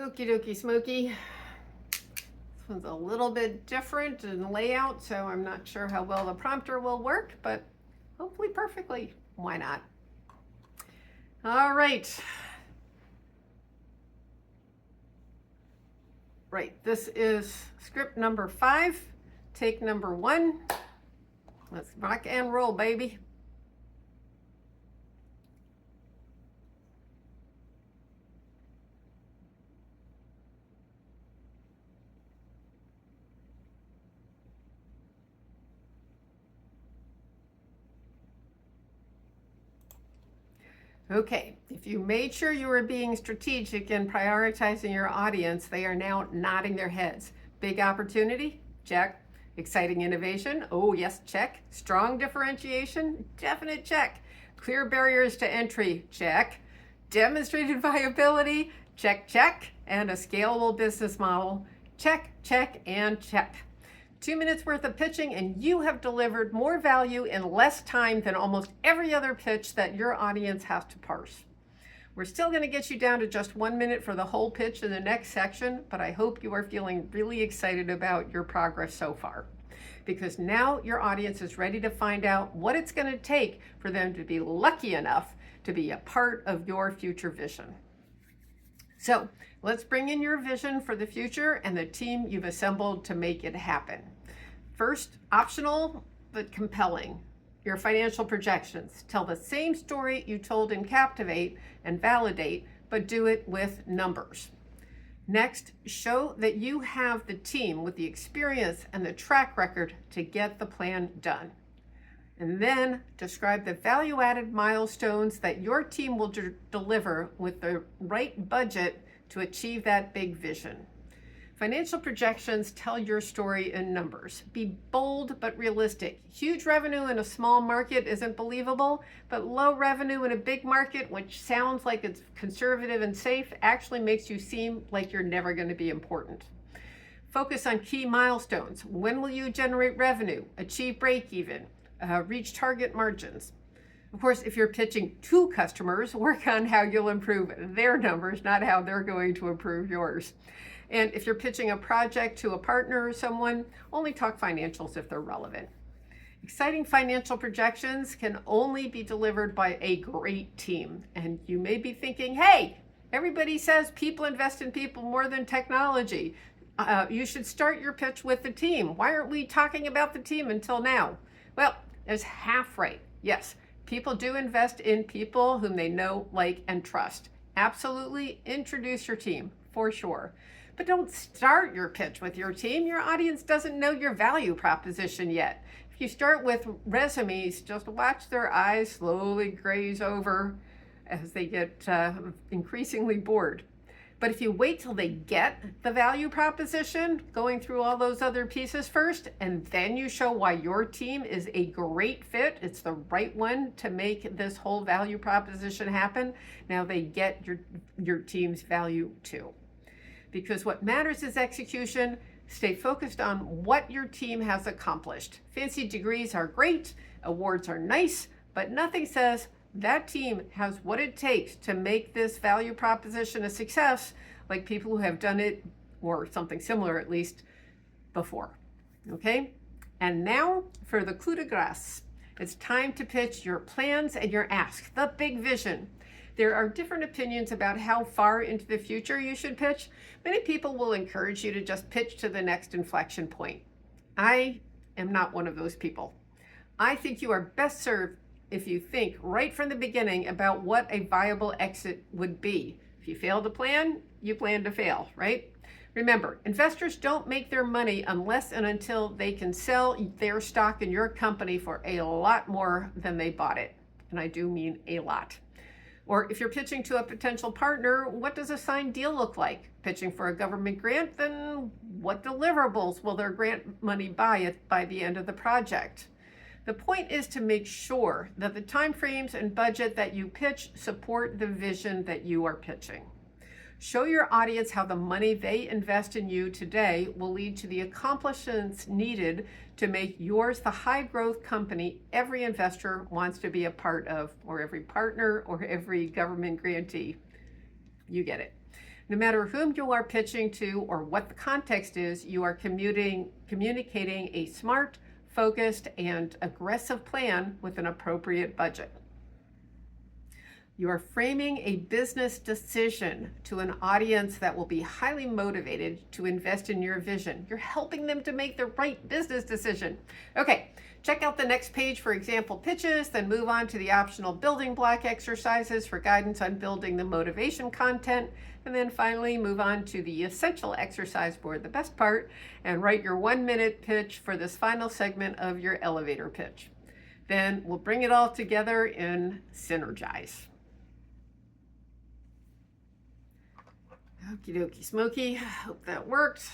Okie dokie smoky. This one's a little bit different in layout, so I'm not sure how well the prompter will work, but hopefully perfectly. Why not? All right. Right, this is script number 5, take number 1. Let's rock and roll, baby. Okay, if you made sure you were being strategic in prioritizing your audience, they are now nodding their heads. Big opportunity? Check. Exciting innovation? Oh yes, check. Strong differentiation? Definite check. Clear barriers to entry? Check. Demonstrated viability? Check, check. And a scalable business model? Check, check, and check. 2 minutes worth of pitching and you have delivered more value in less time than almost every other pitch that your audience has to parse. We're still going to get you down to just 1 minute for the whole pitch in the next section, but I hope you are feeling really excited about your progress so far, because now your audience is ready to find out what it's going to take for them to be lucky enough to be a part of your future vision. So let's bring in your vision for the future and the team you've assembled to make it happen. First, optional but compelling, your financial projections. Tell the same story you told in Captivate and Validate, but do it with numbers. Next, show that you have the team with the experience and the track record to get the plan done. And then describe the value-added milestones that your team will deliver with the right budget to achieve that big vision. Financial projections tell your story in numbers. Be bold but realistic. Huge revenue in a small market isn't believable, but low revenue in a big market, which sounds like it's conservative and safe, actually makes you seem like you're never going to be important. Focus on key milestones. When will you generate revenue, achieve break even, reach target margins? Of course, if you're pitching to customers, work on how you'll improve their numbers, not how they're going to improve yours. And if you're pitching a project to a partner or someone, only talk financials if they're relevant. Exciting financial projections can only be delivered by a great team. And you may be thinking, hey, everybody says people invest in people more than technology. You should start your pitch with the team. Why aren't we talking about the team until now? Well, there's half right. Yes, people do invest in people whom they know, like, and trust. Absolutely introduce your team, for sure. But don't start your pitch with your team. Your audience doesn't know your value proposition yet. If you start with resumes, just watch their eyes slowly graze over as they get increasingly bored. But if you wait till they get the value proposition, going through all those other pieces first, and then you show why your team is a great fit, it's the right one to make this whole value proposition happen, now they get your team's value too. Because what matters is execution. Stay focused on what your team has accomplished. Fancy degrees are great, awards are nice, but nothing says that team has what it takes to make this value proposition a success like people who have done it, or something similar at least, before. Okay? And now for the coup de grace. It's time to pitch your plans and your ask, the big vision. There are different opinions about how far into the future you should pitch. Many people will encourage you to just pitch to the next inflection point. I am not one of those people. I think you are best served if you think right from the beginning about what a viable exit would be. If you fail to plan, you plan to fail, right? Remember, investors don't make their money unless and until they can sell their stock in your company for a lot more than they bought it. And I do mean a lot. Or if you're pitching to a potential partner, what does a signed deal look like? Pitching for a government grant, then what deliverables will their grant money buy by the end of the project? The point is to make sure that the timeframes and budget that you pitch support the vision that you are pitching. Show your audience how the money they invest in you today will lead to the accomplishments needed to make yours the high growth company every investor wants to be a part of, or every partner, or every government grantee. You get it. No matter whom you are pitching to or what the context is, you are communicating a smart, focused, and aggressive plan with an appropriate budget. You are framing a business decision to an audience that will be highly motivated to invest in your vision. You're helping them to make the right business decision. Okay, check out the next page for example pitches, then move on to the optional building block exercises for guidance on building the motivation content, and then finally move on to the essential exercise board, the best part, and write your 1-minute pitch for this final segment of your elevator pitch. Then we'll bring it all together in Synergize. Okie dokie smoky, hope that worked.